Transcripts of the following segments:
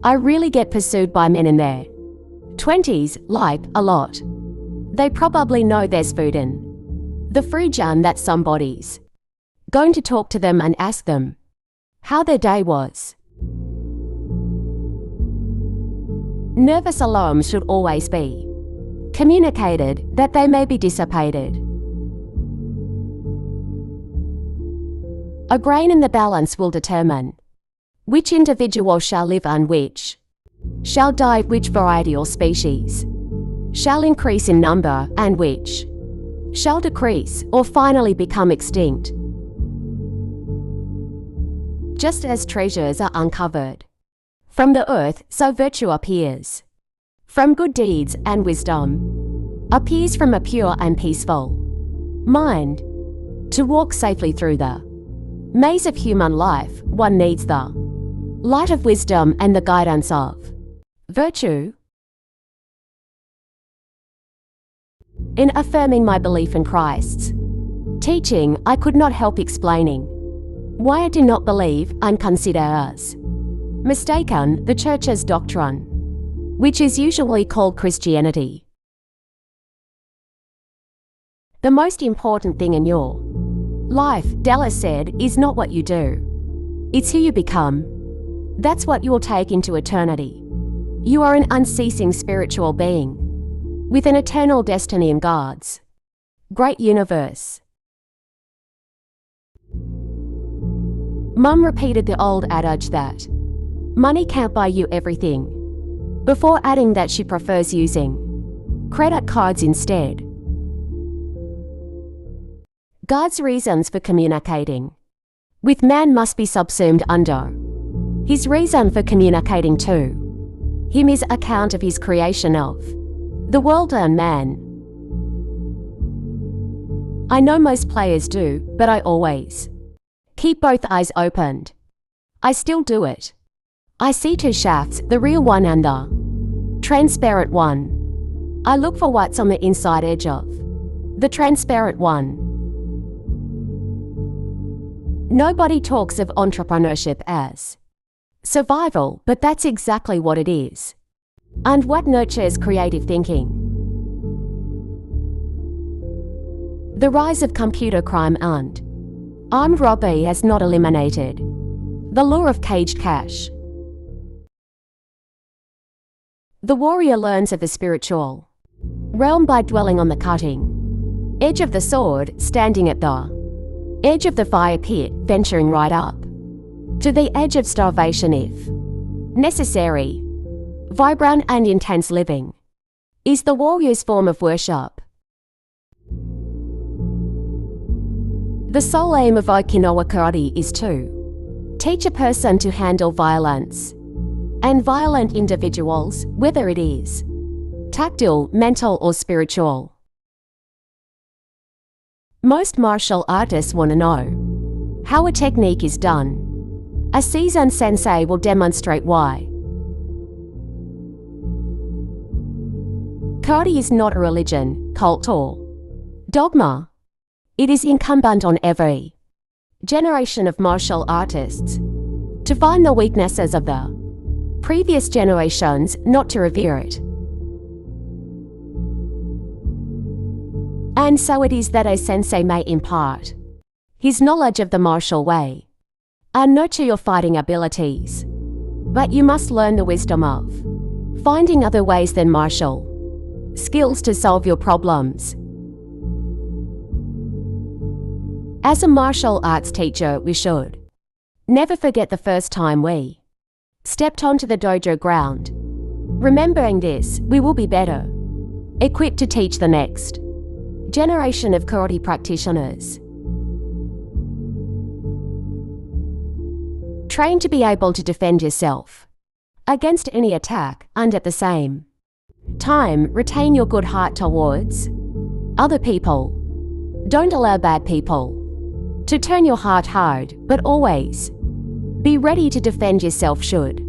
I really get pursued by men in their 20s, like, a lot. They probably know there's food in the fridge and that somebody's going to talk to them and ask them how their day was. Nervous alarms should always be communicated that they may be dissipated. A grain in the balance will determine which individual shall live and which shall die, which variety or species shall increase in number and which shall decrease or finally become extinct. Just as treasures are uncovered from the earth, so virtue appears from good deeds, and wisdom appears from a pure and peaceful mind. To walk safely through the maze of human life, one needs the light of wisdom and the guidance of virtue. In affirming my belief in Christ's teaching, I could not help explaining why I do not believe and consider as mistaken the Church's doctrine, which is usually called Christianity. The most important thing in your life, Dallas said, is not what you do. It's who you become. That's what you will take into eternity. You are an unceasing spiritual being with an eternal destiny in God's great universe. Mum repeated the old adage that money can't buy you everything, before adding that she prefers using credit cards instead. God's reasons for communicating with man must be subsumed under his reason for communicating to him, his account of his creation of the world and man. I know most players do, but I always keep both eyes opened. I still do it. I see two shafts, the real one and the transparent one. I look for what's on the inside edge of the transparent one. Nobody talks of entrepreneurship as survival, but that's exactly what it is. And what nurtures creative thinking. The rise of computer crime and armed robbery has not eliminated the lure of caged cash. The warrior learns of the spiritual realm by dwelling on the cutting edge of the sword, standing at the edge of the fire pit, venturing right up to the edge of starvation if necessary. Vibrant and intense living is the warrior's form of worship. The sole aim of Okinawa karate is to teach a person to handle violence and violent individuals, whether it is tactile, mental, or spiritual. Most martial artists want to know how a technique is done. A seasoned sensei will demonstrate why. Karate is not a religion, cult, or dogma. It is incumbent on every generation of martial artists to find the weaknesses of the previous generations, not to revere it. And so it is that a sensei may impart his knowledge of the martial way and nurture your fighting abilities. But you must learn the wisdom of finding other ways than martial skills to solve your problems. As a martial arts teacher, we should never forget the first time we stepped onto the dojo ground. Remembering this, we will be better equipped to teach the next generation of karate practitioners. Train to be able to defend yourself against any attack, and at the same time, retain your good heart towards other people. Don't allow bad people to turn your heart hard, but always be ready to defend yourself should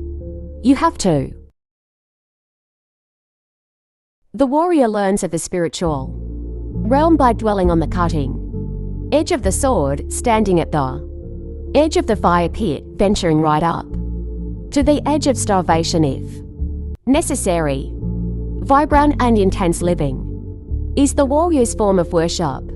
you have to. The warrior learns of the spiritual realm by dwelling on the cutting edge of the sword, standing at the edge of the fire pit, venturing right up to the edge of starvation if necessary. Vibrant and intense living is the warrior's form of worship.